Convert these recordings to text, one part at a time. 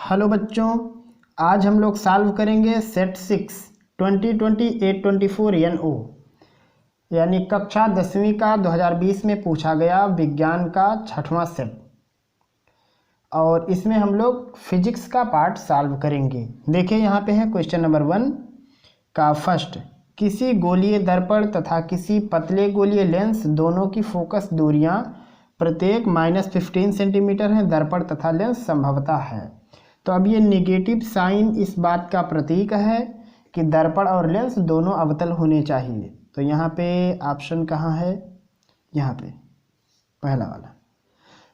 Hello बच्चों, आज हम लोग सॉल्व करेंगे सेट 6 2020-824 NO यानी कक्षा 10वीं का 2020 में पूछा गया विज्ञान का 6वां सेट। और इसमें हम लोग फिजिक्स का पार्ट सॉल्व करेंगे। देखिए यहाँ पे है क्वेश्चन नंबर 1 का फर्स्ट। किसी गोलीय दर्पण तथा किसी पतले गोलीय लेंस दोनों की फोकस दूरियां प्रत्येक -15 सेंटीमीटर है। दर्पण तथा लेंस संभवतः है। तो अब ये नेगेटिव साइन इस बात का प्रतीक है कि दर्पण और लेंस दोनों अवतल होने चाहिए। तो यहाँ पे ऑप्शन कहाँ है? यहाँ पे पहला वाला।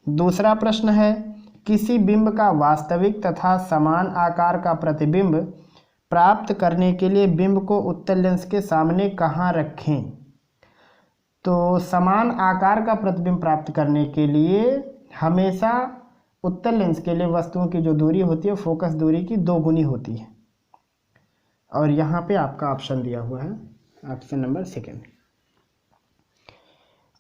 दूसरा प्रश्न है, किसी बिंब का वास्तविक तथा समान आकार का प्रतिबिंब प्राप्त करने के लिए बिंब को उत्तल लेंस के सामने कहाँ रखें? तो समान आकार का प्रतिबिंब प्राप्त करने के लिए हमेशा उत्तल लेंस के लिए वस्तुओं की जो दूरी होती है फोकस दूरी की 2 गुनी होती है। और यहाँ पे आपका ऑप्शन दिया हुआ है, ऑप्शन नंबर 2।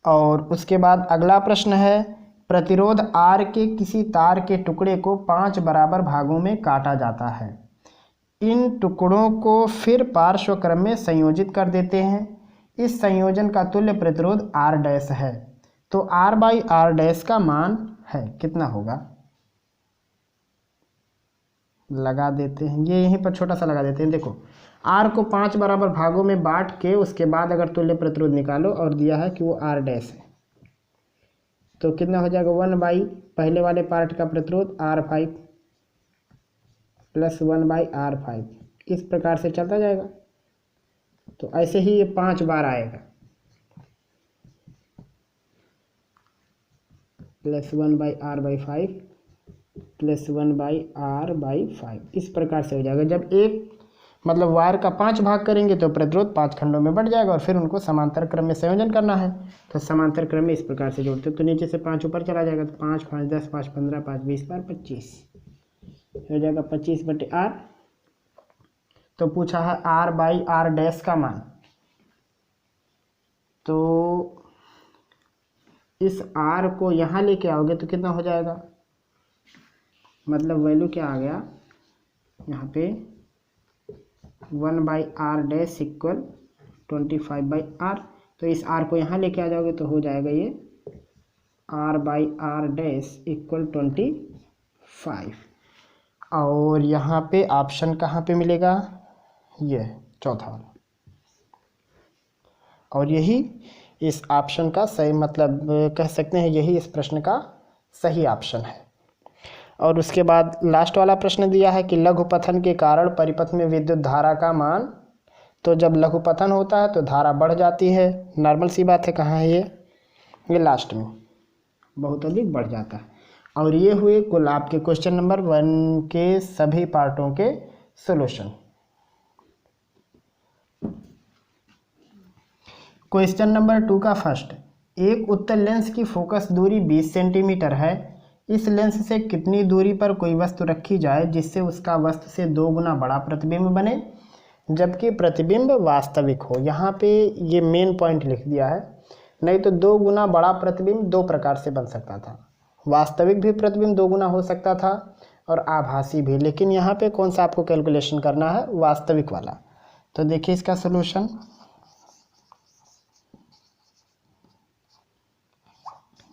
और उसके बाद अगला प्रश्न है, प्रतिरोध R के किसी तार के टुकड़े को 5 बराबर भागों में काटा जाता है। इन टुकड़ों को फिर पार्श्व क्रम में संयोजित कर देते हैं। इस संयोजन का तुल्य प्रतिरोध R डैश है। तो R/R डैश का मान है कितना होगा? लगा देते हैं, ये यहीं पर छोटा सा लगा देते हैं। देखो R को 5 बराबर भागों में बांट के उसके बाद अगर तुल्य प्रतिरोध निकालो और दिया है कि वो R डैश है, तो कितना हो जाएगा? 1/, पहले वाले पार्ट का प्रतिरोध R5 प्लस 1/R5, इस प्रकार से चलता जाएगा। तो ऐसे ही ये 5 बार आएगा, प्लस 1/R/5 प्लस 1/R/5, इस प्रकार से हो जाएगा। जब एक मतलब वायर का 5 भाग करेंगे तो प्रतिरोध 5 खंडों में बढ़ जाएगा और फिर उनको समांतर क्रम में संयोजन करना है। तो समांतर क्रम में इस प्रकार से जोड़ते हैं। तो नीचे से 5 ऊपर चला जाएगा, तो 5 5 10 5 15 5 20 बार 25 हो जाएगा, 25/R। तो पूछा है R/R डैश का मान। तो इस R को यहाँ लेके आओगे तो कितना हो जाएगा? मतलब वैल्यू क्या आ गया यहाँ पे? 1/R dash equal 25/R। तो इस R को यहाँ लेके आ जाओगे तो हो जाएगा ये R/R डैश इक्वल 25। और यहाँ पे ऑप्शन कहाँ पे मिलेगा? ये चौथा वाला। और यही इस ऑप्शन का सही मतलब कह सकते हैं, यही इस प्रश्न का सही ऑप्शन है। और उसके बाद लास्ट वाला प्रश्न दिया है कि लघुपथन के कारण परिपथ में विद्युत धारा का मान। तो जब लघुपथन होता है तो धारा बढ़ जाती है, नॉर्मल सी बात है। कहाँ है ये लास्ट में बहुत अधिक बढ़ जाता है। और ये हुए कुल आपके क्वेश्चन नंबर 1 के सभी पार्टों के सॉल्यूशन। क्वेश्चन नंबर 2 का फर्स्ट, एक उत्तल लेंस की फोकस दूरी 20 सेंटीमीटर है। इस लेंस से कितनी दूरी पर कोई वस्तु रखी जाए जिससे उसका वस्तु से 2 गुना बड़ा प्रतिबिंब बने जबकि प्रतिबिंब वास्तविक हो? यहाँ पे ये मेन पॉइंट लिख दिया है। नहीं तो 2 गुना बड़ा प्रतिबिंब 2 प्रकार से बन सकता था। वास्तविक भी प्रतिबिंब 2 गुना हो सकता था और आभासी भी। लेकिन यहाँ पे कौन सा आपको कैलकुलेशन करना है? वास्तविक वाला। तो देखिए इसका सोल्यूशन।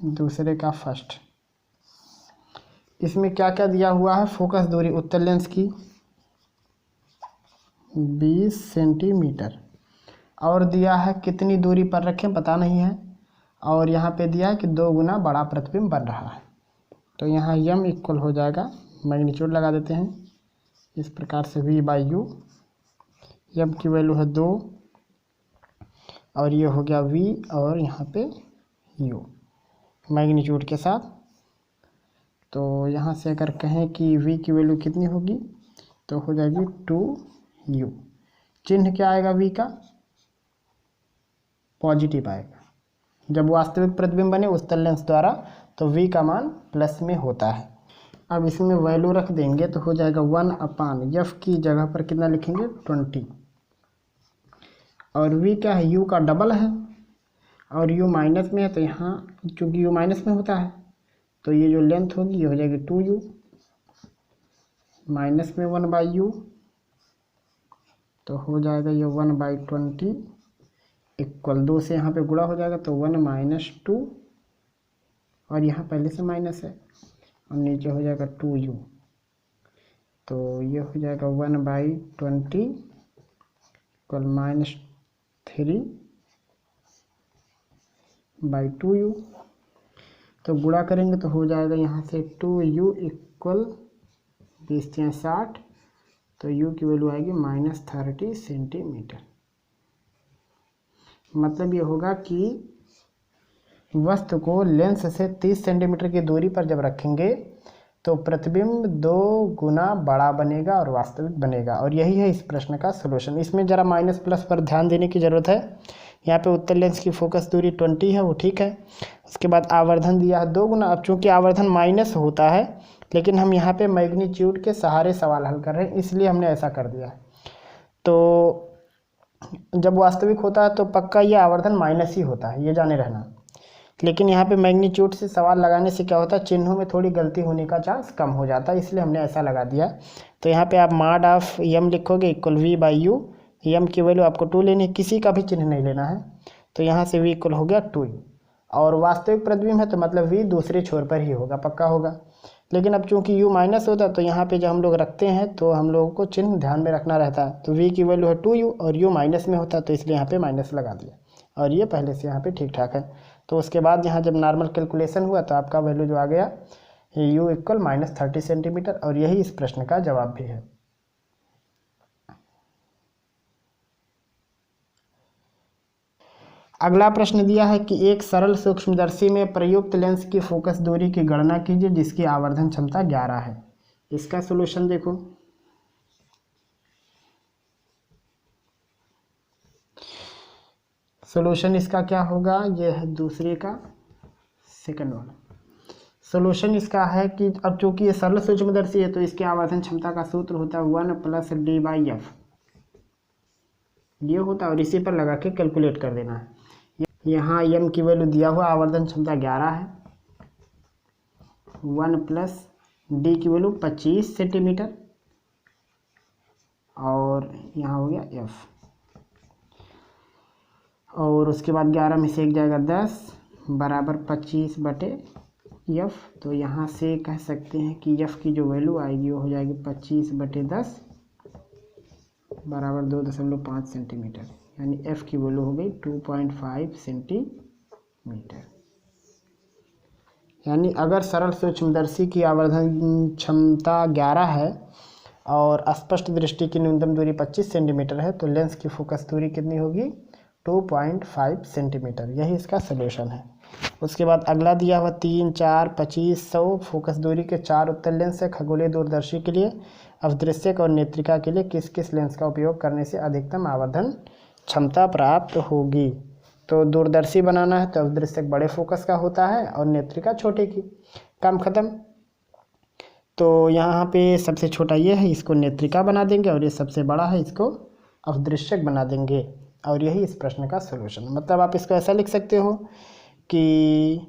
दूसरे का फर्स्ट, इसमें क्या क्या दिया हुआ है? फोकस दूरी उत्तल लेंस की 20 सेंटीमीटर और दिया है कितनी दूरी पर रखें पता नहीं है। और यहाँ पे दिया है कि 2 गुना बड़ा प्रतिबिंब बन रहा है। तो यहाँ m इक्वल हो जाएगा, मैग्नीट्यूड लगा देते हैं इस प्रकार से, V/U। m की वैल्यू है 2 और ये हो गया V और यहाँ पे U मैग्नीट्यूड के साथ। तो यहाँ से अगर कहें कि V की वैल्यू कितनी होगी तो हो जाएगी 2U। चिन्ह क्या आएगा? V का पॉजिटिव आएगा। जब वास्तविक प्रतिबिंब बने उत्तल लेंस द्वारा तो V का मान प्लस में होता है। अब इसमें वैल्यू रख देंगे तो हो जाएगा 1/F की जगह पर कितना लिखेंगे? 20। और V क्या है? U का डबल है और U माइनस में है, तो यहाँ चूँकि U माइनस में होता है तो ये जो लेंथ होगी ये हो जाएगी 2U। माइनस में 1/u, तो हो जाएगा ये 1/20 इक्वल 2 से यहाँ पे गुणा हो जाएगा तो 1 - 2, और यहाँ पहले से माइनस है और नीचे हो जाएगा 2u, तो ये हो जाएगा 1/20 इक्वल -3/2u। तो गुणा करेंगे तो हो जाएगा यहाँ से 2u इक्वल 20×60, तो u की वैल्यू आएगी -30 सेंटीमीटर। मतलब ये होगा कि वस्तु को लेंस से 30 सेंटीमीटर की दूरी पर जब रखेंगे तो प्रतिबिंब 2 गुना बड़ा बनेगा और वास्तविक बनेगा, और यही है इस प्रश्न का सलूशन। इसमें ज़रा माइनस प्लस पर ध्यान देने की ज़रूरत है। यहाँ पे उत्तल लेंस की फोकस दूरी 20 है, वो ठीक है। उसके बाद आवर्धन दिया है 2 गुना। अब चूँकि आवर्धन माइनस होता है, लेकिन हम यहाँ पे मैग्नीट्यूड के सहारे सवाल हल कर रहे हैं, इसलिए हमने ऐसा कर दिया है। तो जब वास्तविक होता है तो पक्का ये आवर्धन माइनस ही होता है, ये जाने रहना। लेकिन यहाँ पे मैग्नीट्यूड से सवाल लगाने से क्या होता है, चिन्हों में थोड़ी गलती होने का चांस कम हो जाता है, इसलिए हमने ऐसा लगा दिया। तो यहाँ पे आप मॉड ऑफ यम लिखोगे इक्वल v/u, यम की वैल्यू आपको 2 लेनी है, किसी का भी चिन्ह नहीं लेना है। तो यहाँ से v इक्वल हो गया 2u, और वास्तविक प्रतिबिंब है तो मतलब v दूसरे छोर पर ही होगा, पक्का होगा। लेकिन अब चूंकि u माइनस होता है तो यहाँ पे जब हम लोग रखते हैं तो हम लोगों को चिन्ह ध्यान में रखना रहता है। तो v की वैल्यू है 2u और u माइनस में होता है, तो इसलिए यहाँ पे माइनस लगा दिया, और ये पहले से यहाँ पे ठीक ठाक है। तो उसके बाद यहाँ जब नॉर्मल कैलकुलेशन हुआ तो आपका वैल्यू जो आ गया u इक्वल -30 सेंटीमीटर, और यही इस प्रश्न का जवाब भी है। अगला प्रश्न दिया है कि एक सरल सूक्ष्मदर्शी में प्रयुक्त लेंस की फोकस दूरी की गणना कीजिए जिसकी आवर्धन क्षमता 11 है। इसका सलूशन देखो। सॉल्यूशन इसका क्या होगा, ये है दूसरे का सेकंड वाला। सॉल्यूशन इसका है कि अब चूंकि ये सरल सूक्ष्मदर्शी है तो इसके आवर्धन क्षमता का सूत्र होता है 1 + d/f, ये होता है, और इसी पर लगा के कैलकुलेट कर देना है। यहाँ m की वैल्यू दिया हुआ, आवर्धन क्षमता 11 है, 1 + d की वैल्यू 25 सेंटीमीटर, और यहाँ हो गया f, और उसके बाद 11 में से 1 जाएगा 10 बराबर 25/f। तो यहाँ से कह सकते हैं कि f की जो वैल्यू आएगी वो हो जाएगी 25/10 बराबर 2.5 सेंटीमीटर, यानी f की वैल्यू हो गई 2.5 सेंटीमीटर। यानी अगर सरल सूक्ष्मदर्शी की आवर्धन क्षमता 11 है और स्पष्ट दृष्टि की न्यूनतम दूरी 25 सेंटीमीटर है तो लेंस की फोकस दूरी कितनी होगी, 2.5 सेंटीमीटर। यही इसका सलूशन है। उसके बाद अगला दिया हुआ 3, 4, 25, 100 फोकस दूरी के 4 उत्तल लेंस है। खगोलीय दूरदर्शी के लिए, अवदृश्यक और नेत्रिका के लिए किस किस लेंस का उपयोग करने से अधिकतम आवर्धन क्षमता प्राप्त होगी। तो दूरदर्शी बनाना है तो अवदृश्यक बड़े फोकस का होता है और नेत्रिका छोटे की। काम खत्म। तो यहाँ पे सबसे छोटा ये है, इसको नेत्रिका बना देंगे, और ये सबसे बड़ा है, इसको अवदृश्यक बना देंगे, और यही इस प्रश्न का सलूशन। मतलब आप इसको ऐसा लिख सकते हो कि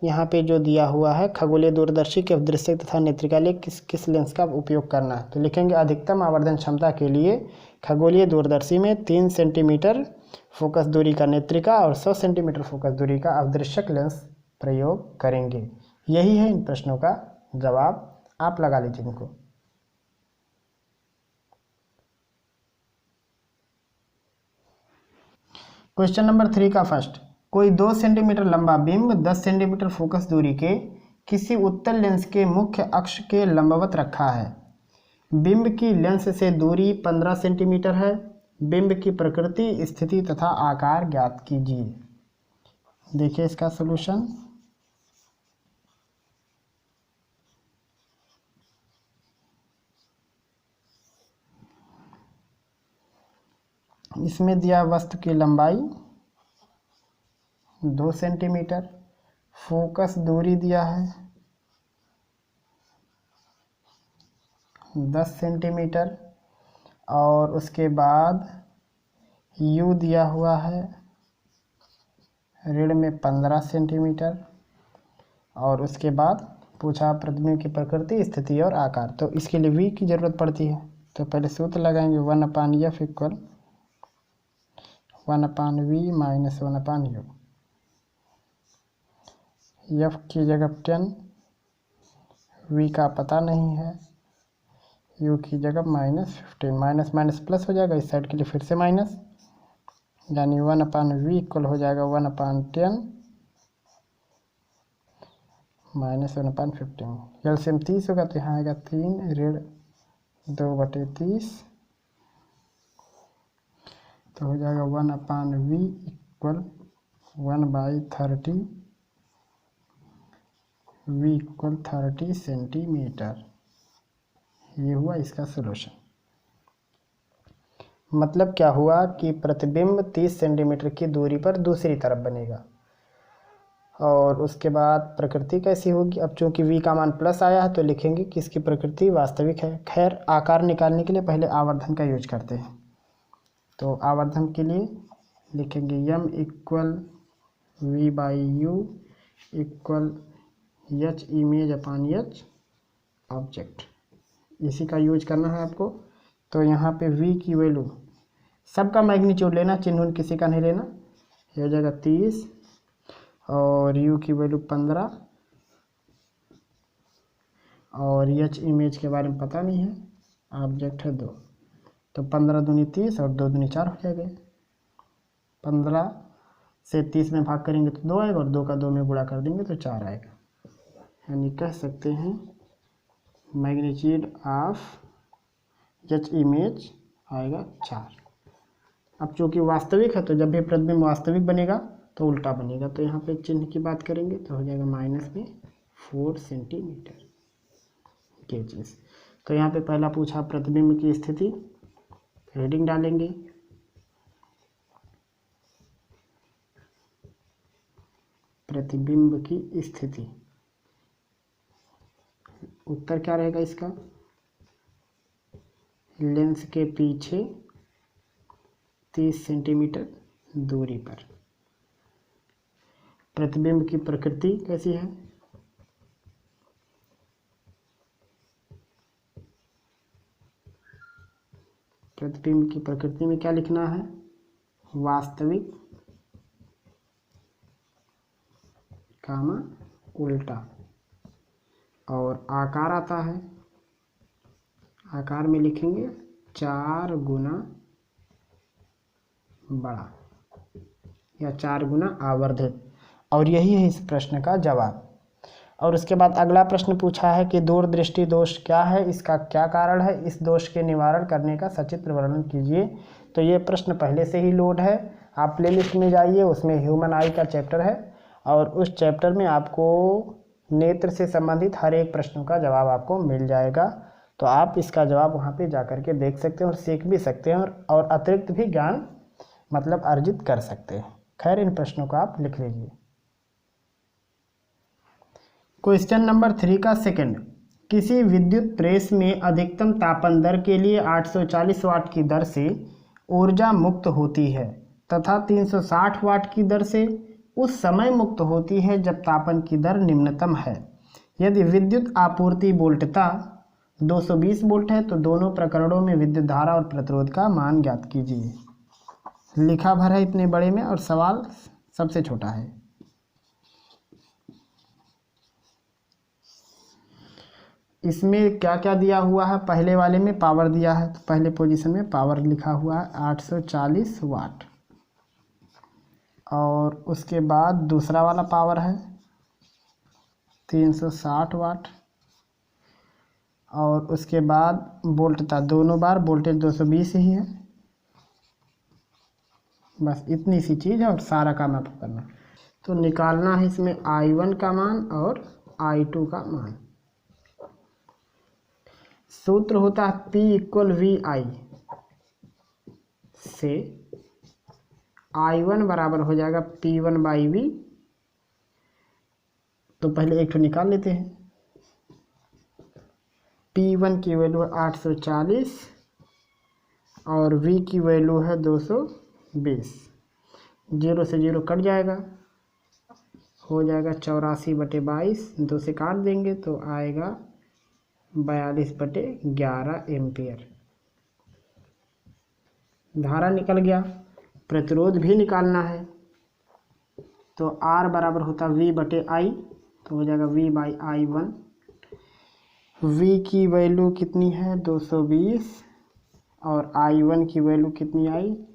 यहाँ पे जो दिया हुआ है खगोलीय दूरदर्शी के अवदृश्यक तथा नेत्रिका लिए किस किस लेंस का उपयोग करना है, तो लिखेंगे अधिकतम आवर्धन क्षमता के लिए खगोलीय दूरदर्शी में 3 सेंटीमीटर फोकस दूरी का नेत्रिका और 100 सेंटीमीटर फोकस दूरी का अवदृश्यक लेंस प्रयोग करेंगे। यही है इन प्रश्नों का जवाब, आप लगा लीजिए इनको। क्वेश्चन नंबर 3 का फर्स्ट, कोई 2 सेंटीमीटर लंबा बिंब 10 सेंटीमीटर फोकस दूरी के किसी उत्तल लेंस के मुख्य अक्ष के लंबवत रखा है। बिंब की लेंस से दूरी 15 सेंटीमीटर है। बिंब की प्रकृति, स्थिति तथा आकार ज्ञात कीजिए। देखिए इसका सलूशन। इसमें दिया वस्तु की लंबाई 2 सेंटीमीटर, फोकस दूरी दिया है 10 सेंटीमीटर, और उसके बाद u दिया हुआ है ऋण में 15 सेंटीमीटर, और उसके बाद पूछा प्रतिबिंब की प्रकृति, स्थिति और आकार। तो इसके लिए v की ज़रूरत पड़ती है। तो पहले सूत्र लगाएंगे 1/f equal 1/v minus 1/u। f की जगह 10, v का पता नहीं है, u की जगह -15, माइनस माइनस प्लस हो जाएगा, इस साइड के लिए फिर से माइनस, यानी 1/v इक्वल हो जाएगा 1/10 माइनस 1/15। एलसीएम 30 होगा तो यहाँ आएगा 3 ऋण 2/30, तो हो जाएगा 1/v equal 1/30, v equal 30 centimetre. ये हुआ इसका सलूशन। मतलब क्या हुआ कि प्रतिबिंब 30 सेंटीमीटर की दूरी पर दूसरी तरफ बनेगा। और उसके बाद प्रकृति कैसी होगी, अब चूंकि v का मान प्लस आया है तो लिखेंगे कि इसकी प्रकृति वास्तविक है। खैर, आकार निकालने के लिए पहले आवर्धन का यूज करते हैं। तो आवर्धन के लिए लिखेंगे m equal v/u equal h image upon h object. इसी का यूज करना है आपको। तो यहाँ पे v की वैल्यू, सबका मैग्नीट्यूड लेना, चिन्ह किसी का नहीं लेना। ये हो जाएगा 30 और u की वैल्यू 15 और h इमेज के बारे में पता नहीं है, ऑब्जेक्ट है 2। तो 15 दूनी 30 और 2 दूनी 4 हो जाएगा। 15 से 30 में भाग करेंगे तो 2 आएगा और 2 का 2 में गुणा कर देंगे तो 4 आएगा। यानी कह सकते हैं मैग्नीट्यूड ऑफ h इमेज आएगा 4। अब चूँकि वास्तविक है तो जब भी प्रतिबिंब वास्तविक बनेगा तो उल्टा बनेगा। तो यहाँ पे चिन्ह की बात करेंगे तो हो जाएगा माइनस में 4 सेंटीमीटर ये चीज़। तो यहाँ पे पहला पूछा प्रतिबिंब की स्थिति, हेडिंग डालेंगे प्रतिबिंब की स्थिति। उत्तर क्या रहेगा इसका, लेंस के पीछे 30 सेंटीमीटर दूरी पर। प्रतिबिंब की प्रकृति कैसी है, प्रतिबिंब की प्रकृति में क्या लिखना है, वास्तविक कामा उल्टा। और आकार आता है, आकार में लिखेंगे 4 गुना बड़ा या 4 गुना आवर्धित। और यही है इस प्रश्न का जवाब। और उसके बाद अगला प्रश्न पूछा है कि दूरदृष्टि दोष क्या है, इसका क्या कारण है, इस दोष के निवारण करने का सचित्र वर्णन कीजिए। तो ये प्रश्न पहले से ही लोड है, आप प्लेलिस्ट में जाइए, उसमें ह्यूमन आई का चैप्टर है और उस चैप्टर में आपको नेत्र से संबंधित हर एक प्रश्नों का जवाब आपको मिल जाएगा। तो आप इसका जवाब वहाँ पे जा कर के देख सकते हैं और सीख भी सकते हैं और अतिरिक्त भी ज्ञान मतलब अर्जित कर सकते हैं। खैर, इन प्रश्नों को आप लिख लीजिए। क्वेश्चन नंबर 3 का सेकंड, किसी विद्युत प्रेस में अधिकतम तापन दर के लिए 840 वाट की दर से ऊर्जा मुक्त होती है तथा 360 वाट की दर से उस समय मुक्त होती है जब तापन की दर निम्नतम है। यदि विद्युत आपूर्ति वोल्टता 220 वोल्ट है तो दोनों प्रकरणों में विद्युत धारा और प्रतिरोध का मान ज्ञात कीजिए। लिखा भर है इतने बड़े में और सवाल सबसे छोटा है। इसमें क्या क्या दिया हुआ है, पहले वाले में पावर दिया है तो पहले पोजीशन में पावर लिखा हुआ है 840 वाट और उसके बाद दूसरा वाला पावर है 360 वाट और उसके बाद वोल्टता, दोनों बार वोल्टेज 220 ही है। बस इतनी सी चीज़ है और सारा काम आपको करना। तो निकालना है इसमें I1 का मान और I2 का मान। सूत्र होता है P इक्वल VI से I1 बराबर हो जाएगा P1/V। तो पहले एक तो निकाल लेते हैं। P1 की वैल्यू है 840 और V की वैल्यू है 220। 0 से 0 कट जाएगा, हो जाएगा 84/22, 2 से काट देंगे तो आएगा 42/11 एम्पियर। धारा निकल गया। प्रतिरोध भी निकालना है, तो R बराबर होता V/I, तो हो जाएगा V/I1। V की वैल्यू कितनी है 220, और I1 की वैल्यू कितनी आई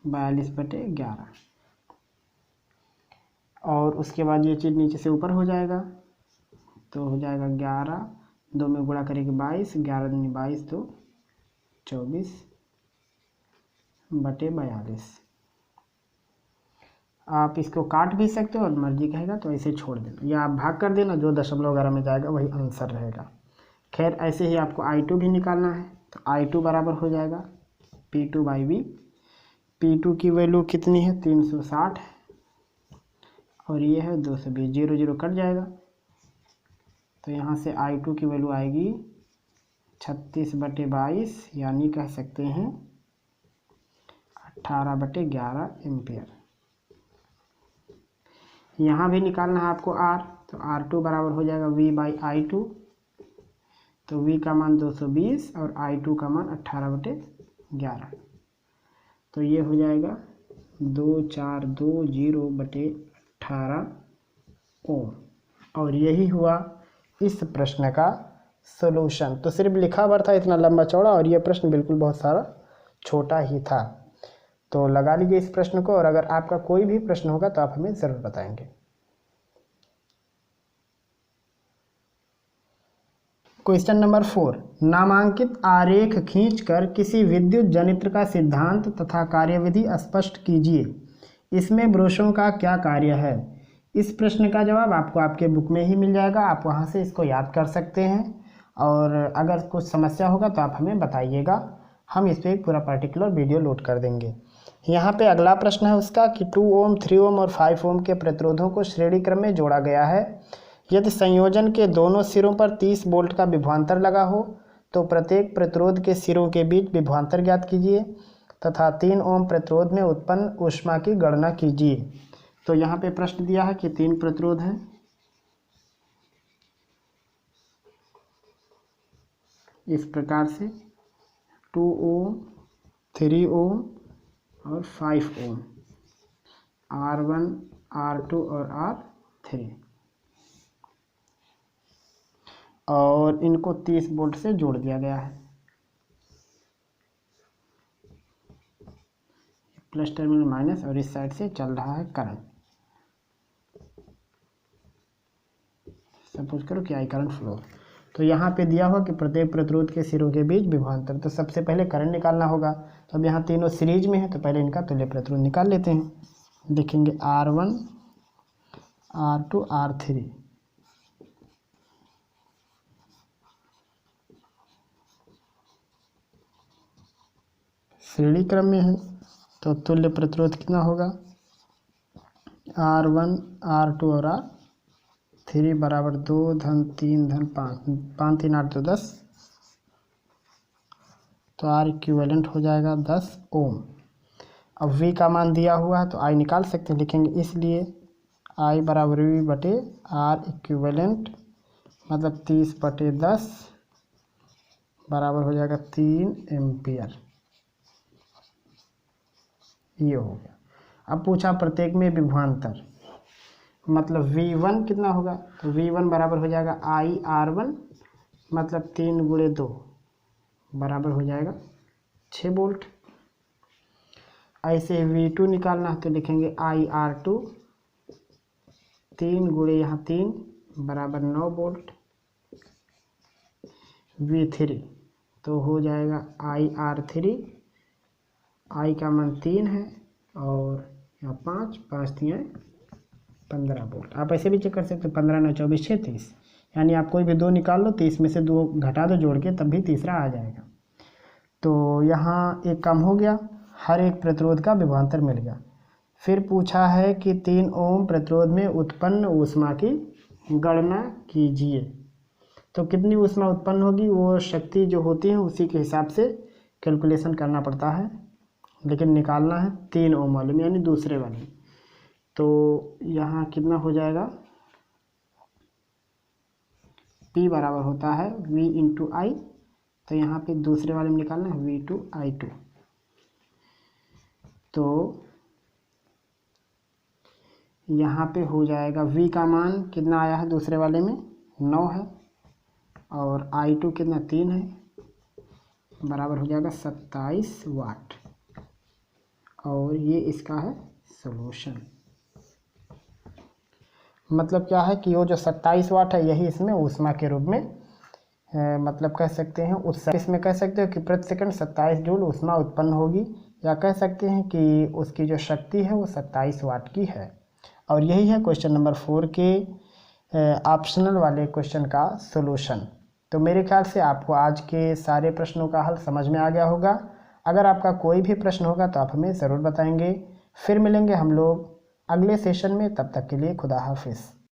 42/11। और उसके बाद ये चीज़ नीचे से ऊपर हो जाएगा, तो हो जाएगा 11, 2 में गुणा करेंगे 22, 11 दूनी 22 तो 24/42। आप इसको काट भी सकते हो और मर्जी कहेगा तो ऐसे छोड़ देना, या आप भाग कर देना, जो दशमलव वगैरह में जाएगा वही आंसर रहेगा। खैर ऐसे ही आपको I2 भी निकालना है, तो I2 बराबर हो जाएगा P2/V। P2 की वैल्यू कितनी है 360, और ये है 220, 0 0 कट जाएगा, तो यहाँ से I2 की वैल्यू आएगी 36/22, यानी कह सकते हैं 18/11 एम्पियर। यहाँ भी निकालना है आपको R, तो R2 बराबर हो जाएगा V/I2, तो V का मान 220 और I2 का मान 18/11, तो ये हो जाएगा 2420/18 ओम। और यही हुआ इस प्रश्न का सॉल्यूशन। तो सिर्फ लिखा हुआ था इतना लंबा चौड़ा, और ये प्रश्न बिल्कुल बहुत सारा छोटा ही था। तो लगा लीजिए इस प्रश्न को, और अगर आपका कोई भी प्रश्न होगा तो आप हमें ज़रूर बताएंगे। क्वेश्चन नंबर 4, नामांकित आरेख खींचकर किसी विद्युत जनित्र का सिद्धांत तथा कार्यविधि स्पष्ट कीजिए। इसमें ब्रोशों का क्या कार्य है। इस प्रश्न का जवाब आपको आपके बुक में ही मिल जाएगा, आप वहां से इसको याद कर सकते हैं, और अगर कुछ समस्या होगा तो आप हमें बताइएगा, हम इस पर एक पूरा पर्टिकुलर वीडियो लोड कर देंगे। यहाँ पे अगला प्रश्न है उसका कि 2 ओम, 3 ओम और 5 ओम के प्रतिरोधों को श्रेणी क्रम में जोड़ा गया है। यदि संयोजन के दोनों सिरों पर 30 वोल्ट का विभवांतर लगा हो तो प्रत्येक प्रतिरोध के सिरों के बीच विभवांतर ज्ञात कीजिए तथा 3 ओम प्रतिरोध में उत्पन्न ऊष्मा की गणना कीजिए। तो यहाँ पे प्रश्न दिया है कि 3 प्रतिरोध हैं, इस प्रकार से 2 ओम, 3 ओम और 5 ओम, R1, R2 और R3, और इनको 30 वोल्ट से जोड़ दिया गया है। प्लस टर्मिनल माइनस, और इस साइड से चल रहा है करंट। सपोज करो कि आई करंट फ्लो। तो यहाँ पे दिया हुआ कि प्रत्येक प्रतिरोध के सिरों के बीच विभवांतर, तो सबसे पहले करंट निकालना होगा। तो अब यहाँ तीनों सीरीज में है, तो पहले इनका तुल्य प्रतिरोध निकाल लेते हैं। देखेंगे R1, R2, R3, श्रेणी क्रम में है, तो तुल्य प्रतिरोध कितना होगा R1, R2 और R3 बराबर 2 धन 3 धन 5, 5 3 8 तो 10, तो R इक्विवेलेंट हो जाएगा 10 ओम। अब V का मान दिया हुआ है तो I निकाल सकते हैं, लिखेंगे इसलिए I बराबर V/R इक्विवेलेंट, मतलब 30/10 बराबर हो जाएगा 3 एम्पियर। ये हो गया। अब पूछा प्रत्येक में विभवांतर, मतलब V1 कितना होगा, तो V1 बराबर हो जाएगा IR1, मतलब 3 × 2 बराबर हो जाएगा 6 वोल्ट। ऐसे V2 निकालना है तो लिखेंगे IR2, 3 × यहाँ 3 बराबर 9 वोल्ट। V3 तो हो जाएगा IR3, I का मान 3 है और यहाँ 5 5 3 15 वोल्ट। आप ऐसे भी चेक कर सकते हो, 15 9 24 6 30, यानी आप कोई भी 2 निकाल लो, 30 में से 2 घटा दो जोड़ के, तब भी तीसरा आ जाएगा। तो यहाँ एक कम हो गया, हर एक प्रतिरोध का विभवांतर मिल गया। फिर पूछा है कि 3 ओम प्रतिरोध में उत्पन्न ऊष्मा की गणना कीजिए। तो कितनी ऊष्मा उत्पन्न होगी, वो शक्ति जो होती है उसी के हिसाब से कैलकुलेशन करना पड़ता है, लेकिन निकालना है 3 ओम वाले में, यानी दूसरे वाले। तो यहाँ कितना हो जाएगा, P बराबर होता है V इंटू आई, तो यहाँ पे दूसरे वाले में निकालना है V2I2। तो यहाँ पे हो जाएगा V का मान कितना आया है दूसरे वाले में 9 है, और I2 कितना 3 है, बराबर हो जाएगा 27 वाट। और ये इसका है सॉल्यूशन। मतलब क्या है कि वो जो 27 वाट है यही इसमें ऊष्मा के रूप में मतलब कह सकते हैं इसमें कह सकते हो कि प्रति सेकंड 27 जूल ऊष्मा उत्पन्न होगी, या कह सकते हैं कि उसकी जो शक्ति है वो 27 वाट की है। और यही है क्वेश्चन नंबर 4 के ऑप्शनल वाले क्वेश्चन का सॉल्यूशन। तो मेरे ख्याल से आपको आज के सारे प्रश्नों का हल समझ में आ गया होगा। अगर आपका कोई भी प्रश्न होगा तो आप हमें ज़रूर बताएंगे। फिर मिलेंगे हम लोग अगले सेशन में, तब तक के लिए खुदा हाफिज़।